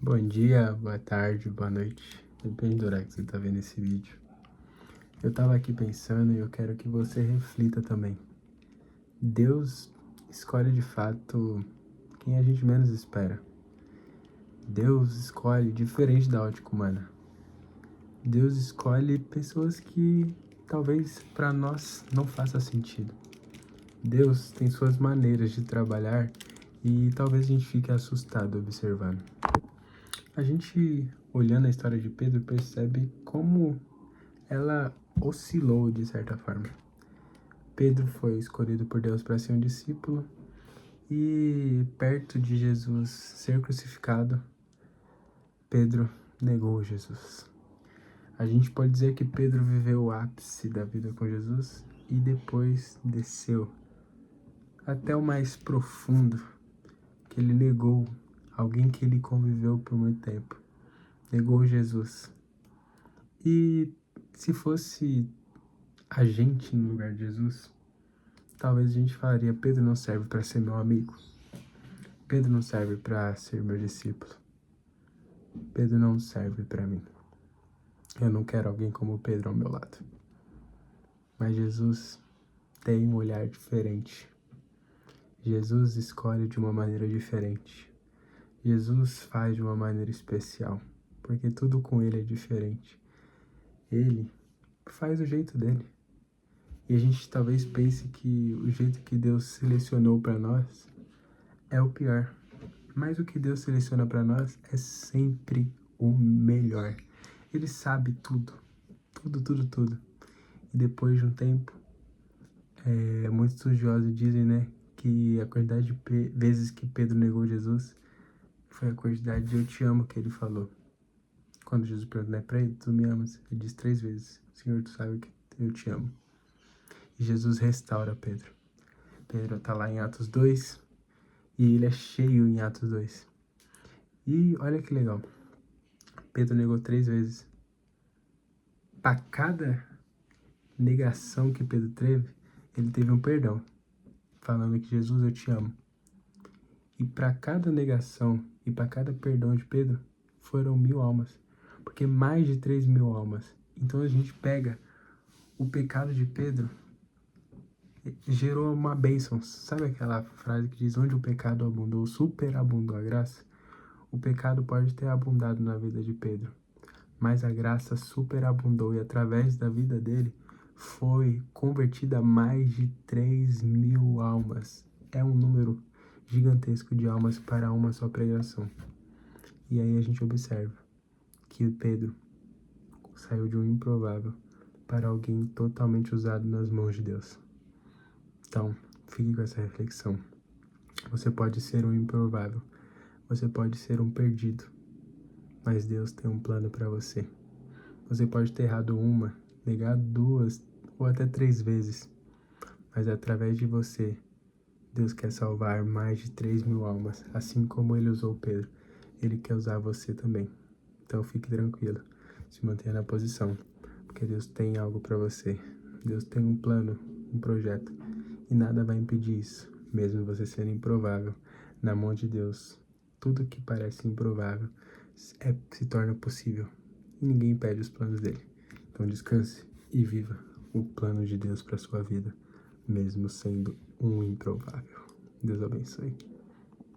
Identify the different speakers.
Speaker 1: Bom dia, boa tarde, boa noite, depende do horário que você tá vendo esse vídeo. Eu tava aqui pensando e eu quero que você reflita também. Deus escolhe de fato quem a gente menos espera. Deus escolhe diferente da ótica humana. Deus escolhe pessoas que talvez para nós não faça sentido. Deus tem suas maneiras de trabalhar e talvez a gente fique assustado observando. A gente, olhando a história de Pedro, percebe como ela oscilou de certa forma. Pedro foi escolhido por Deus para ser um discípulo e perto de Jesus ser crucificado, Pedro negou Jesus. A gente pode dizer que Pedro viveu o ápice da vida com Jesus e depois desceu até o mais profundo, que ele negou alguém que ele conviveu por muito tempo. Negou Jesus. E se fosse a gente no lugar de Jesus, talvez a gente falaria: Pedro não serve para ser meu amigo. Pedro não serve para ser meu discípulo. Pedro não serve para mim. Eu não quero alguém como Pedro ao meu lado. Mas Jesus tem um olhar diferente. Jesus escolhe de uma maneira diferente. Jesus faz de uma maneira especial, porque tudo com ele é diferente. Ele faz do jeito dele. E a gente talvez pense que o jeito que Deus selecionou para nós é o pior. Mas o que Deus seleciona para nós é sempre o melhor. Ele sabe tudo. Tudo. E depois de um tempo, muitos estudiosos dizem, né, que a quantidade de vezes que Pedro negou Jesus foi a quantidade de eu te amo que ele falou. Quando Jesus perguntou, né, para ele: tu me amas? Ele diz 3 vezes: Senhor, tu sabe que eu te amo. E Jesus restaura Pedro. Pedro tá lá em Atos 2 e ele é cheio em Atos 2. E olha que legal. Pedro negou 3 vezes. Para cada negação que Pedro teve, ele teve um perdão, falando que Jesus, eu te amo. E para cada negação e para cada perdão de Pedro, foram 1000 almas, porque mais de 3.000 almas. Então a gente pega o pecado de Pedro, gerou uma bênção. Sabe aquela frase que diz: onde o pecado abundou, superabundou a graça? O pecado pode ter abundado na vida de Pedro, mas a graça superabundou e através da vida dele foi convertida a mais de 3.000 almas. É um número gigantesco de almas para uma só pregação. E aí a gente observa que Pedro saiu de um improvável para alguém totalmente usado nas mãos de Deus. Então, fique com essa reflexão. Você pode ser um improvável, você pode ser um perdido, mas Deus tem um plano para você. Você pode ter errado uma, negado 2 ou até 3 vezes, mas através de você, Deus quer salvar mais de 3.000 almas, assim como Ele usou Pedro. Ele quer usar você também. Então fique tranquilo, se mantenha na posição, porque Deus tem algo para você. Deus tem um plano, um projeto, e nada vai impedir isso, mesmo você sendo improvável. Na mão de Deus, tudo que parece improvável se torna possível. E ninguém impede os planos dele. Então descanse e viva o plano de Deus para sua vida, mesmo sendo um improvável. Deus abençoe.